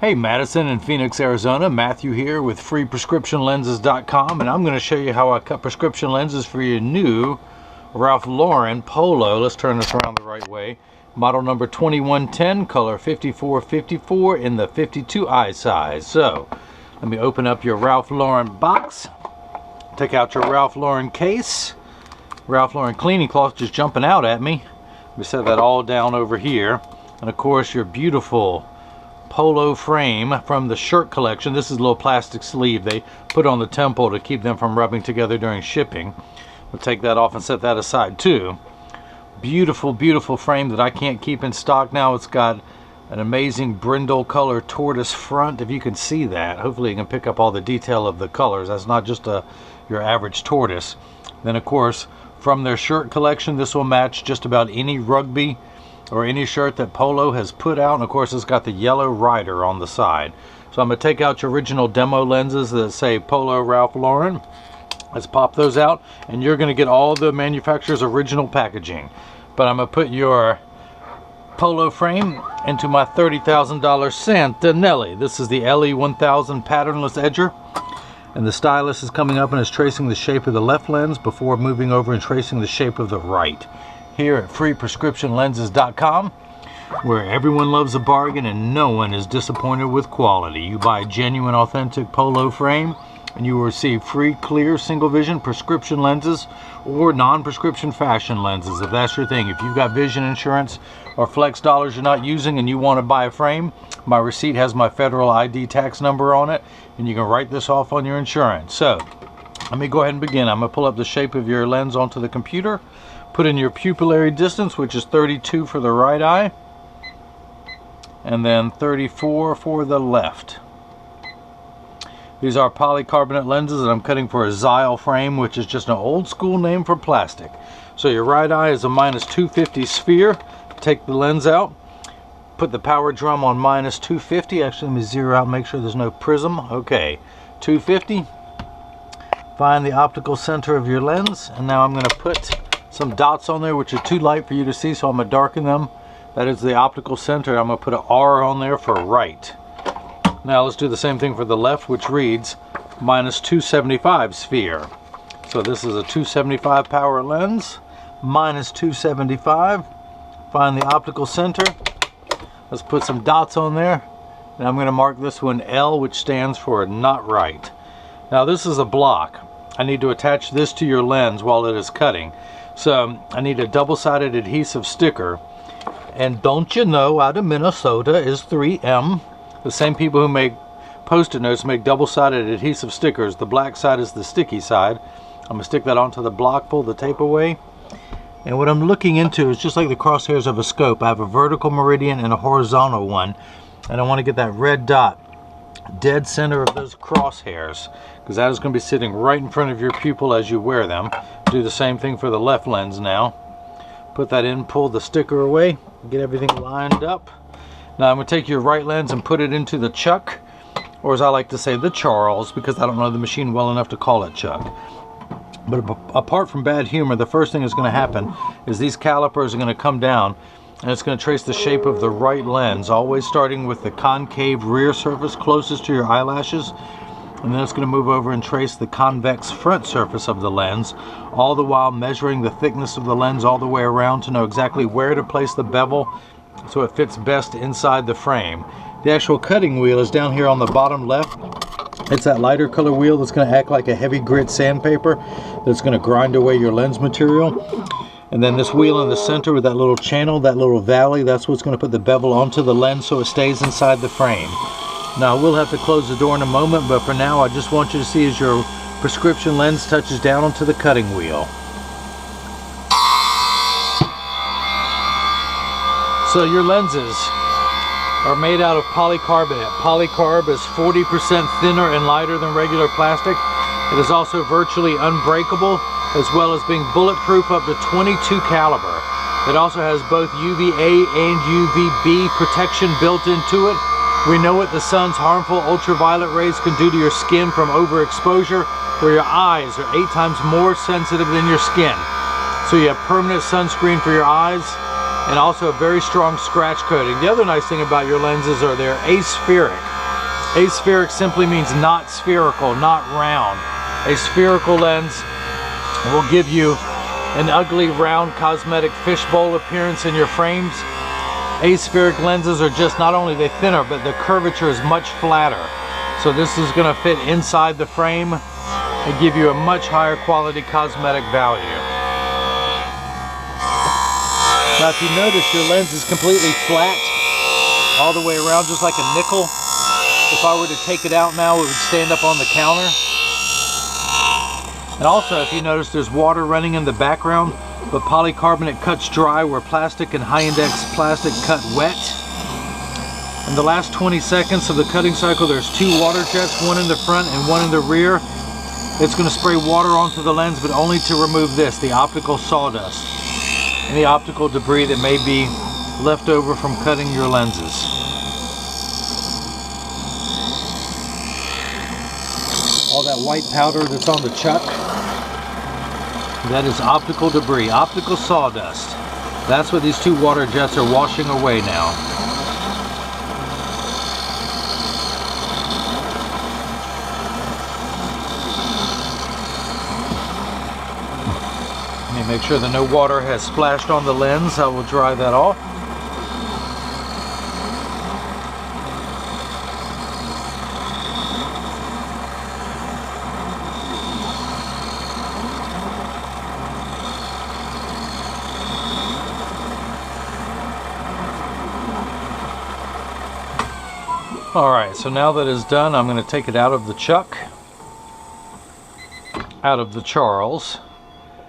Hey, Madison in Phoenix, Arizona. Matthew here with freeprescriptionlenses.com, and I'm going to show you how I cut prescription lenses for your new Ralph Lauren Polo. Let's turn this around the right way. Model number 2110, color 5454 in the 52i size. So, let me open up your Ralph Lauren box. Take out your Ralph Lauren case. Ralph Lauren cleaning cloth just jumping out at me. We set that all down over here. And of course, your beautiful Polo frame from the shirt collection. This is a little plastic sleeve they put on the temple to keep them from rubbing together during shipping. We'll take that off and set that aside too. Beautiful, beautiful frame that I can't keep in stock now. It's got an amazing brindle color tortoise front, if you can see that. Hopefully you can pick up all the detail of the colors. That's not just your average tortoise. Then of course, from their shirt collection, this will match just about any rugby or any shirt that Polo has put out. And of course, it's got the yellow rider on the side. So I'm going to take out your original demo lenses that say Polo Ralph Lauren. Let's pop those out, and you're going to get all the manufacturer's original packaging. But I'm going to put your Polo frame into my $30,000 Santinelli. This is the LE1000 patternless edger. And the stylus is coming up and is tracing the shape of the left lens before moving over and tracing the shape of the right. Here at freeprescriptionlenses.com, where everyone loves a bargain and no one is disappointed with quality. You buy a genuine, authentic Polo frame and you will receive free, clear, single vision prescription lenses or non-prescription fashion lenses, if that's your thing. If you've got vision insurance or flex dollars you're not using and you want to buy a frame, my receipt has my federal ID tax number on it, and you can write this off on your insurance. So, let me go ahead and begin. I'm going to pull up the shape of your lens onto the computer. Put in your pupillary distance, which is 32 for the right eye, and then 34 for the left. These are polycarbonate lenses that I'm cutting for a Xyle frame, which is just an old school name for plastic. So your right eye is a -250 sphere. Take the lens out. Put the power drum on -250. Actually, let me zero out and make sure there's no prism. Okay, 250. Find the optical center of your lens, and now I'm going to put some dots on there which are too light for you to see, so I'm going to darken them. That is the optical center. I'm going to put an R on there for right. Now let's do the same thing for the left, which reads -275 sphere. So this is a 275 power lens, -275. Find the optical center. Let's put some dots on there, and I'm going to mark this one L, which stands for not right. Now this is a block. I need to attach this to your lens while it is cutting. So I need a double-sided adhesive sticker, and don't you know, out of Minnesota is 3M. The same people who make post-it notes make double-sided adhesive stickers. The black side is the sticky side. I'm going to stick that onto the block, pull the tape away. And what I'm looking into is just like the crosshairs of a scope. I have a vertical meridian and a horizontal one, and I want to get that red dot dead center of those crosshairs, because that is going to be sitting right in front of your pupil as you wear them. Do the same thing for the left lens now. Put that in, pull the sticker away, get everything lined up. Now I'm going to take your right lens and put it into the chuck, or as I like to say, the Charles, because I don't know the machine well enough to call it chuck. But apart from bad humor, the first thing that's going to happen is these calipers are going to come down, and it's going to trace the shape of the right lens, always starting with the concave rear surface closest to your eyelashes, and then it's going to move over and trace the convex front surface of the lens, all the while measuring the thickness of the lens all the way around to know exactly where to place the bevel so it fits best inside the frame. The actual cutting wheel is down here on the bottom left. It's that lighter color wheel that's going to act like a heavy grit sandpaper that's going to grind away your lens material. And then this wheel in the center with that little channel, that little valley, that's what's going to put the bevel onto the lens so it stays inside the frame. Now, we'll have to close the door in a moment, but for now I just want you to see as your prescription lens touches down onto the cutting wheel. So your lenses are made out of polycarbonate. Polycarb is 40% thinner and lighter than regular plastic. It is also virtually unbreakable, as well as being bulletproof up to 22 caliber. It also has both UVA and UVB protection built into it. We know what the sun's harmful ultraviolet rays can do to your skin from overexposure, where your eyes are 8 times more sensitive than your skin. So you have permanent sunscreen for your eyes, and also a very strong scratch coating. The other nice thing about your lenses are they're aspheric. Aspheric simply means not spherical, not round. A spherical lens will give you an ugly, round, cosmetic fishbowl appearance in your frames. Aspheric lenses are just, not only they thinner, but the curvature is much flatter. So this is going to fit inside the frame and give you a much higher quality cosmetic value. Now if you notice, your lens is completely flat all the way around, just like a nickel. If I were to take it out now, it would stand up on the counter. And also, if you notice, there's water running in the background, but polycarbonate cuts dry where plastic and high-index plastic cut wet. In the last 20 seconds of the cutting cycle, there's 2 water jets, one in the front and one in the rear. It's going to spray water onto the lens, but only to remove this, the optical sawdust, and the optical debris that may be left over from cutting your lenses. All that white powder that's on the chuck, that is optical debris, optical sawdust. That's what these 2 water jets are washing away now. Let me make sure that no water has splashed on the lens. I will dry that off. Alright, so now that it's done, I'm going to take it out of the chuck, out of the Charles,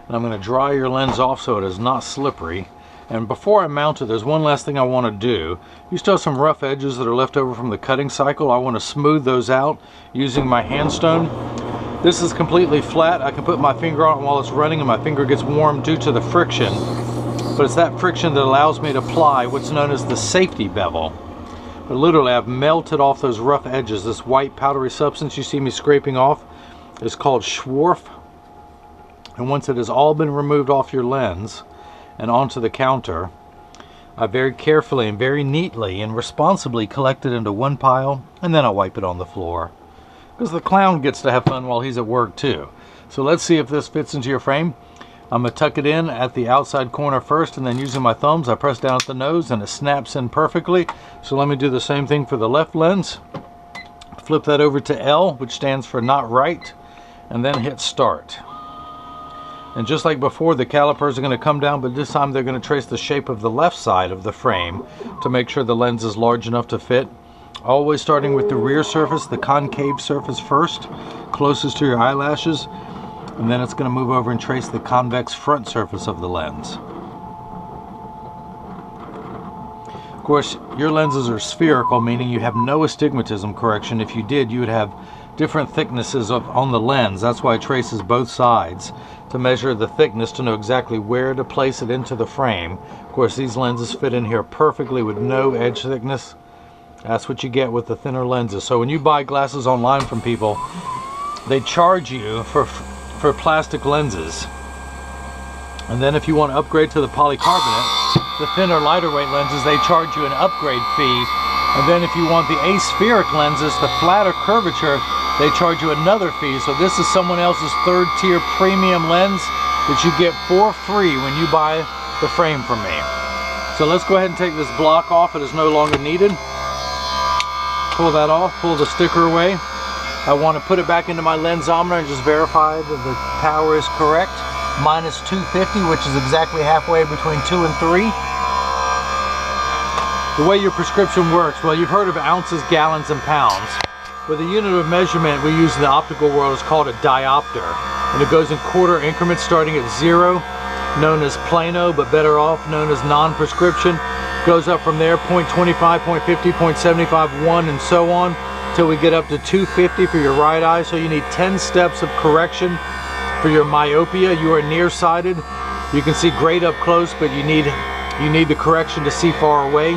and I'm going to dry your lens off so it is not slippery. And before I mount it, there's one last thing I want to do. You still have some rough edges that are left over from the cutting cycle. I want to smooth those out using my handstone. This is completely flat. I can put my finger on it while it's running and my finger gets warm due to the friction. But it's that friction that allows me to apply what's known as the safety bevel. But literally, I've melted off those rough edges. This white powdery substance you see me scraping off is called Schwarf. And once it has all been removed off your lens and onto the counter, I very carefully and very neatly and responsibly collect it into one pile, and then I wipe it on the floor. Because the clown gets to have fun while he's at work too. So let's see if this fits into your frame. I'm going to tuck it in at the outside corner first, and then using my thumbs I press down at the nose and it snaps in perfectly. So let me do the same thing for the left lens. Flip that over to L, which stands for not right, and then hit start. And just like before, the calipers are going to come down, but this time they're going to trace the shape of the left side of the frame to make sure the lens is large enough to fit. Always starting with the rear surface, the concave surface first, closest to your eyelashes. And then it's going to move over and trace the convex front surface of the lens. Of course, your lenses are spherical, meaning you have no astigmatism correction. If you did, you would have different thicknesses on the lens. That's why it traces both sides to measure the thickness to know exactly where to place it into the frame. Of course, these lenses fit in here perfectly with no edge thickness. That's what you get with the thinner lenses. So when you buy glasses online from people, they charge you for plastic lenses, and then if you want to upgrade to the polycarbonate, the thinner, lighter weight lenses, they charge you an upgrade fee. And then if you want the aspheric lenses, the flatter curvature, they charge you another fee. So this is someone else's third tier premium lens that you get for free when you buy the frame from me. So let's go ahead and take this block off. It is no longer needed. Pull that off, pull the sticker away. I want to put it back into my lensometer and just verify that the power is correct. Minus 250, which is exactly halfway between 2 and 3. The way your prescription works, well, you've heard of ounces, gallons, and pounds. But the unit of measurement we use in the optical world is called a diopter. And it goes in quarter increments starting at 0, known as plano, but better off known as non-prescription. Goes up from there, 0.25, 0.50, 0.75, 1, and so on, till we get up to 250 for your right eye. So you need 10 steps of correction for your myopia. You are nearsighted. You can see great up close, but you need the correction to see far away.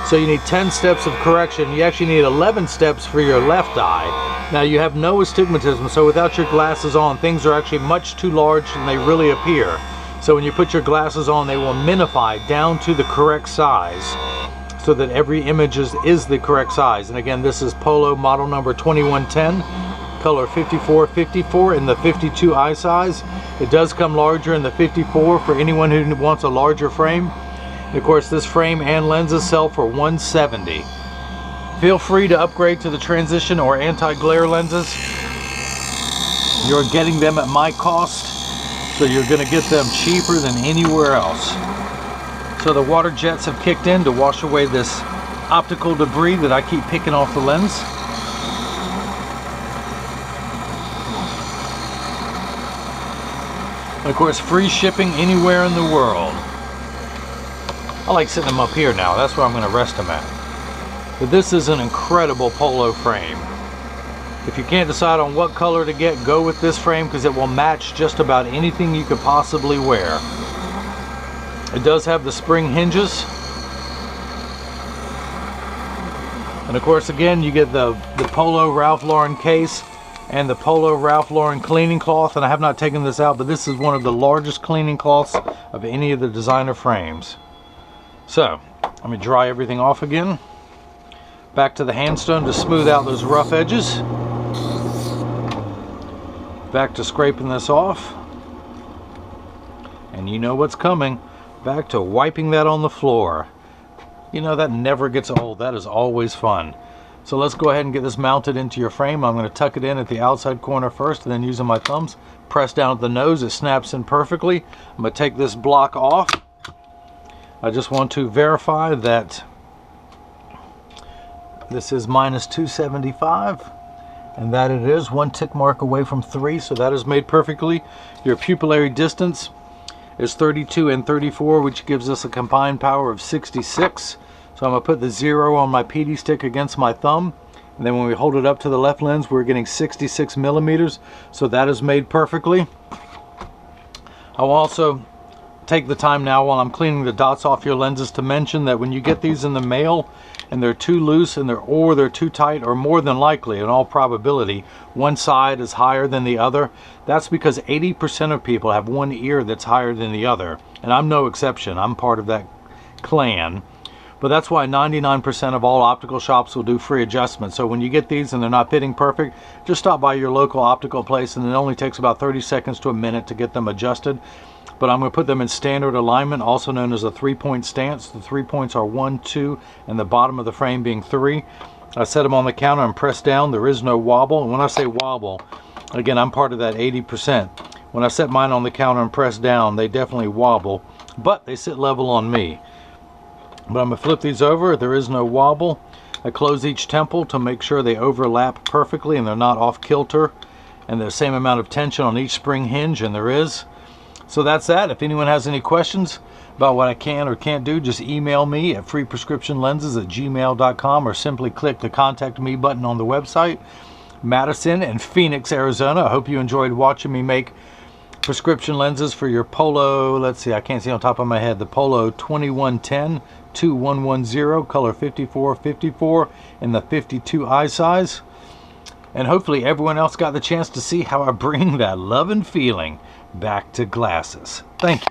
So you need 10 steps of correction. You actually need 11 steps for your left eye. Now you have no astigmatism, so without your glasses on, things are actually much too large than they really appear. So when you put your glasses on, they will minify down to the correct size. so that every image is the correct size. And again, this is Polo model number 2110, color 5454 in the 52 eye size. It does come larger in the 54 for anyone who wants a larger frame. And of course, this frame and lenses sell for $170. Feel free to upgrade to the transition or anti-glare lenses. You're getting them at my cost, so you're going to get them cheaper than anywhere else. So the water jets have kicked in to wash away this optical debris that I keep picking off the lens. And of course, free shipping anywhere in the world. I like sitting them up here now. That's where I'm going to rest them at. But this is an incredible Polo frame. If you can't decide on what color to get, go with this frame because it will match just about anything you could possibly wear. It does have the spring hinges. And of course, again, you get the Polo Ralph Lauren case and the Polo Ralph Lauren cleaning cloth. And I have not taken this out, but this is one of the largest cleaning cloths of any of the designer frames. So, let me dry everything off again. Back to the handstone to smooth out those rough edges. Back to scraping this off. And you know what's coming. Back to wiping that on the floor. You know, that never gets old. That is always fun. So let's go ahead and get this mounted into your frame. I'm going to tuck it in at the outside corner first, and then using my thumbs, press down at the nose. It snaps in perfectly. I'm going to take this block off. I just want to verify that this is -275, and that it is 1 tick mark away from 3, so that is made perfectly. Your pupillary distance is 32 and 34, which gives us a combined power of 66. So I'm going to put the 0 on my PD stick against my thumb, and then when we hold it up to the left lens, we're getting 66 millimeters, so that is made perfectly. I will also take the time now while I'm cleaning the dots off your lenses to mention that when you get these in the mail and they're too loose and they're too tight, or more than likely in all probability one side is higher than the other, that's because 80% of people have one ear that's higher than the other, and I'm no exception. I'm part of that clan. But that's why 99% of all optical shops will do free adjustments. So when you get these and they're not fitting perfect, just stop by your local optical place, and it only takes about 30 seconds to a minute to get them adjusted. But I'm going to put them in standard alignment, also known as a 3-point stance. The 3 points are 1, 2, and the bottom of the frame being 3. I set them on the counter and press down. There is no wobble. And when I say wobble, again, I'm part of that 80%. When I set mine on the counter and press down, they definitely wobble, but they sit level on me. But I'm going to flip these over. There is no wobble. I close each temple to make sure they overlap perfectly and they're not off kilter, and the same amount of tension on each spring hinge, and there is. So that's that. If anyone has any questions about what I can or can't do, just email me at freeprescriptionlenses@gmail.com or simply click the contact me button on the website. Madison and Phoenix, Arizona. I hope you enjoyed watching me make prescription lenses for your Polo, let's see, I can't see on top of my head, the Polo 2110-2110, color 5454 in the 52 eye size. And hopefully everyone else got the chance to see how I bring that love and feeling back to glasses. Thank you.